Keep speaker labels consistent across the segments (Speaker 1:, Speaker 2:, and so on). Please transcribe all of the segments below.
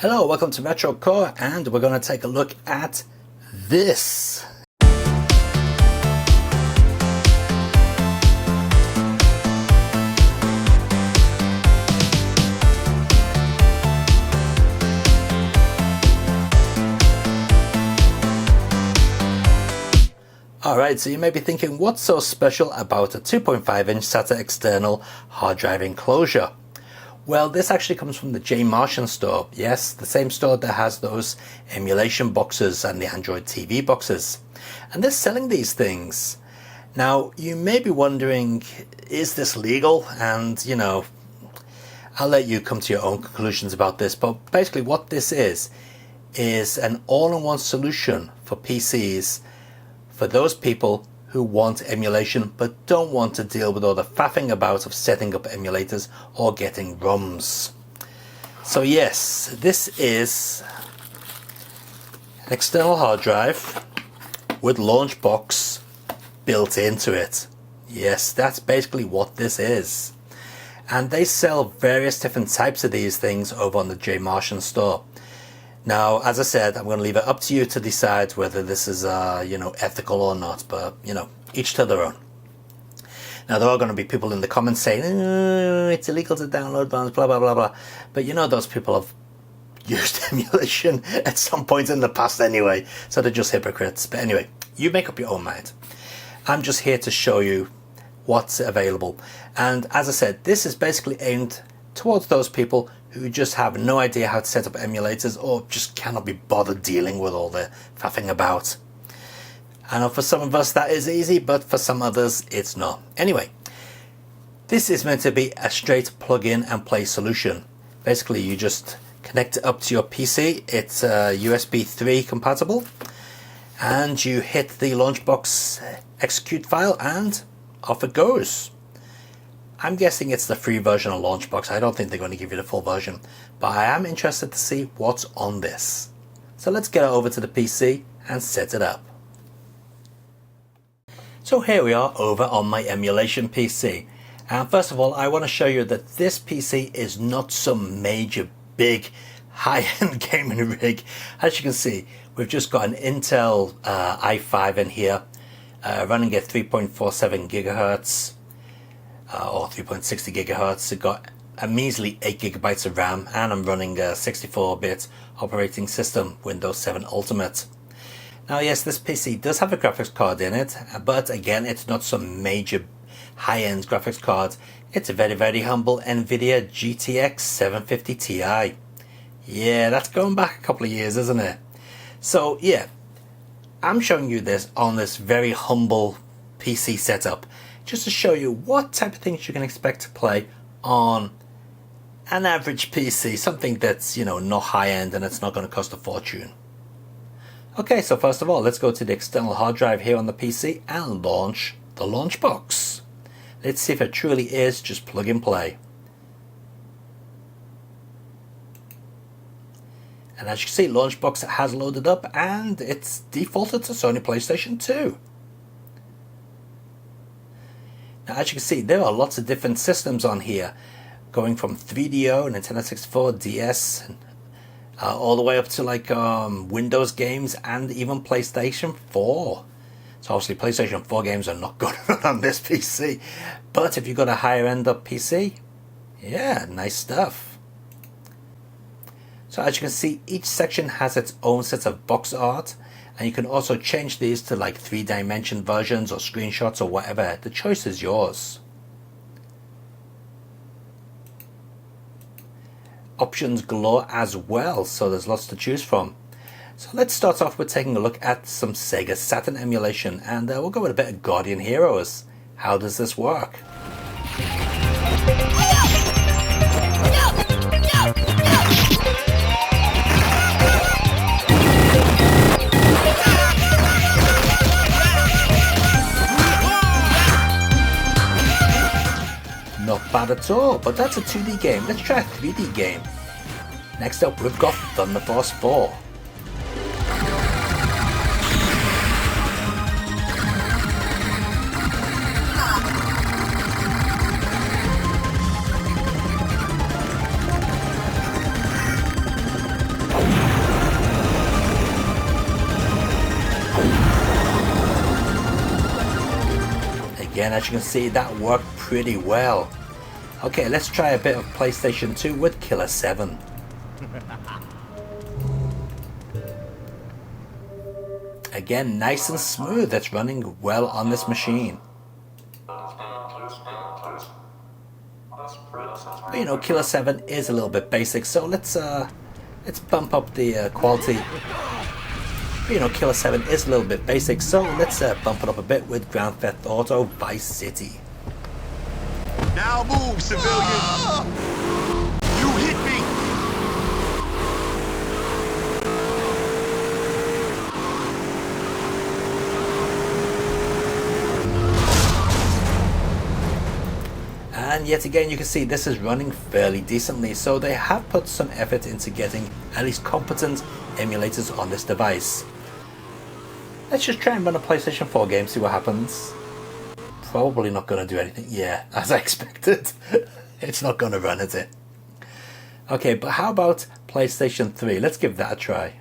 Speaker 1: Hello, welcome to Retrocore, and we're going to take a look at this. Alright, so you may be thinking, what's so special about a 2.5-inch SATA external hard drive enclosure? Well, this actually comes from the JMachen store. Yes, the same store that has those emulation boxes and the Android TV boxes. And they're selling these things. Now, you may be wondering, is this legal? And, you know, I'll let you come to your own conclusions about this. But basically what this is an all-in-one solution for PCs for those people who want emulation but don't want to deal with all the faffing about of setting up emulators or getting ROMs. So yes, this is an external hard drive with Launchbox built into it. Yes, that's basically what this is. And they sell various different types of these things over on the JMachen store. Now, as I said, I'm going to leave it up to you to decide whether this is, ethical or not. But, each to their own. Now, there are going to be people in the comments saying, it's illegal to download ROMs, blah, blah, blah, blah. But those people have used emulation at some point in the past anyway. So they're just hypocrites. But anyway, you make up your own mind. I'm just here to show you what's available. And as I said, this is basically aimed towards those people who just have no idea how to set up emulators or just cannot be bothered dealing with all the faffing about. I know for some of us that is easy, but for some others it's not. Anyway, this is meant to be a straight plug-in and play solution. Basically, you just connect it up to your PC. It's USB 3 compatible, and you hit the Launchbox execute file and off it goes. I'm guessing it's the free version of Launchbox. I don't think they're going to give you the full version, but I am interested to see what's on this. So let's get over to the PC and set it up. So here we are over on my emulation PC. And first of all, I want to show you that this PC is not some major big high-end gaming rig. As you can see, we've just got an Intel i5 in here, running at 3.47 gigahertz. Or 3.60 gigahertz. It got a measly 8 gigabytes of RAM, and I'm running a 64-bit operating system, Windows 7 Ultimate. Now yes, this PC does have a graphics card in it, but again, it's not some major high-end graphics card. It's a very, very humble NVIDIA GTX 750 Ti. Yeah, that's going back a couple of years, isn't it? So yeah, I'm showing you this on this very humble PC setup, just to show you what type of things you can expect to play on an average PC, something that's, not high-end and it's not going to cost a fortune. Okay, so first of all, let's go to the external hard drive here on the PC and launch the Launchbox. Let's see if it truly is just plug and play. And as you can see, Launchbox has loaded up and it's defaulted to Sony PlayStation 2. Now, as you can see, there are lots of different systems on here, going from 3DO, Nintendo 64, DS, and, all the way up to like Windows games and even PlayStation 4. So obviously PlayStation 4 games are not good on this PC, but if you've got a higher end up PC, yeah, nice stuff. So as you can see, each section has its own set of box art, and you can also change these to like 3-dimension versions or screenshots or whatever. The choice is yours. Options galore as well, so there's lots to choose from. So let's start off with taking a look at some Sega Saturn emulation, and we'll go with a bit of Guardian Heroes. How does this work? Not bad at all, but that's a 2D game. Let's try a 3D game. Next up, we've got Thunder Force 4. Again, as you can see, that worked pretty well. Okay, let's try a bit of PlayStation 2 with Killer 7. Again, nice and smooth. It's running well on this machine. But, you know, Killer 7 is a little bit basic, so let's bump up the quality. But, you know, Killer 7 is a little bit basic, so let's bump it up a bit with Grand Theft Auto Vice City.
Speaker 2: Now move, civilian! You hit me!
Speaker 1: And yet again, you can see this is running fairly decently, so they have put some effort into getting at least competent emulators on this device. Let's just try and run a PlayStation 4 game, see what happens. Probably not going to do anything. Yeah, as I expected. It's not going to run, is it? Okay, but how about PlayStation 3? Let's give that a try.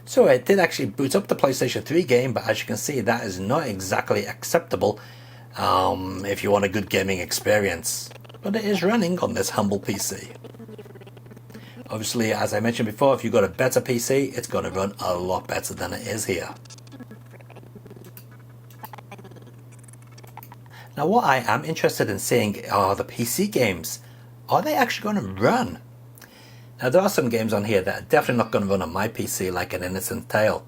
Speaker 1: So it did actually boot up the PlayStation 3 game, but as you can see, that is not exactly acceptable if you want a good gaming experience. But it is running on this humble PC. Obviously, as I mentioned before, if you've got a better PC, it's going to run a lot better than it is here. Now what I am interested in seeing are the PC games. Are they actually going to run? Now there are some games on here that are definitely not going to run on my PC, like an Innocent Tale.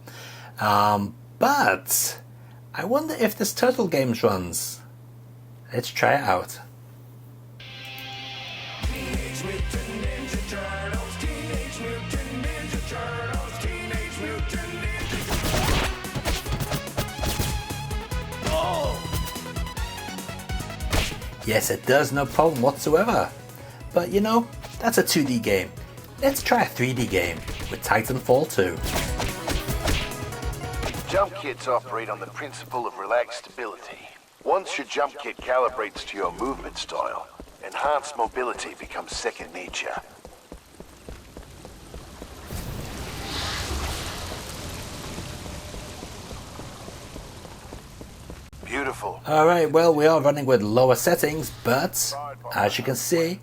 Speaker 1: But I wonder if this Turtle Games runs. Let's try it out.
Speaker 3: Teenage Mutant Ninja Turtles, Teenage Mutant Ninja Turtles, Teenage Mutant Ninja Turtles. Oh!
Speaker 1: Yes, it does, no problem whatsoever. But you know, that's a 2D game. Let's try a 3D game with Titanfall 2.
Speaker 4: Jump kits operate on the principle of relaxed stability. Once your jump kit calibrates to your movement style, enhanced mobility becomes second nature. Beautiful.
Speaker 1: Alright, well, we are running with lower settings, but as you can see,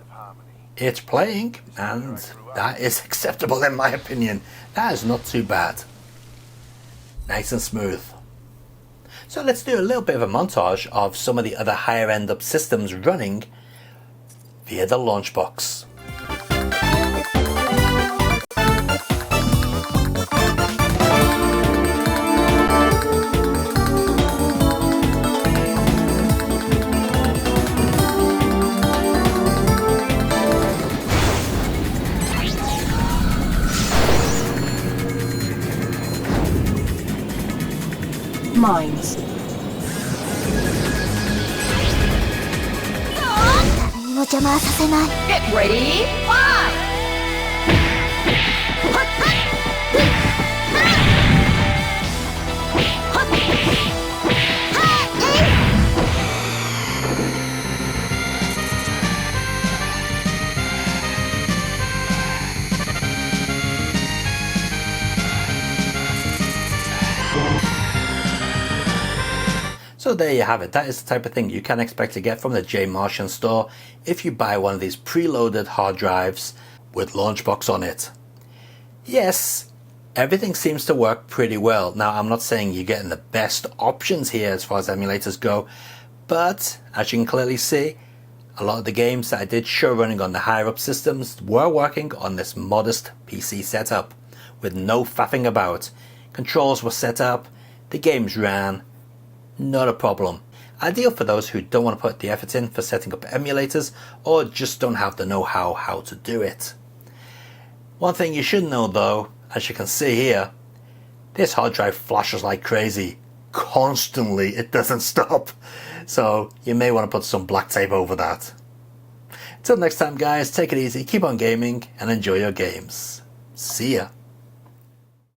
Speaker 1: it's playing, and that is acceptable in my opinion. That is not too bad. Nice and smooth. So let's do a little bit of a montage of some of the other higher end up systems running via the Launchbox.
Speaker 5: Mines.
Speaker 6: Get ready, fly!
Speaker 1: So there you have it. That is the type of thing you can expect to get from the JMachen store if you buy one of these preloaded hard drives with Launchbox on it. Yes, everything seems to work pretty well. Now, I'm not saying you're getting the best options here as far as emulators go, but as you can clearly see, a lot of the games that I did show running on the higher up systems were working on this modest PC setup with no faffing about. Controls were set up, the games ran, not a problem. Ideal for those who don't want to put the effort in for setting up emulators or just don't have the know-how how to do it. One thing you should know though, as you can see here, this hard drive flashes like crazy. Constantly, it doesn't stop. So you may want to put some black tape over that. Till next time guys, take it easy, keep on gaming and enjoy your games. See ya.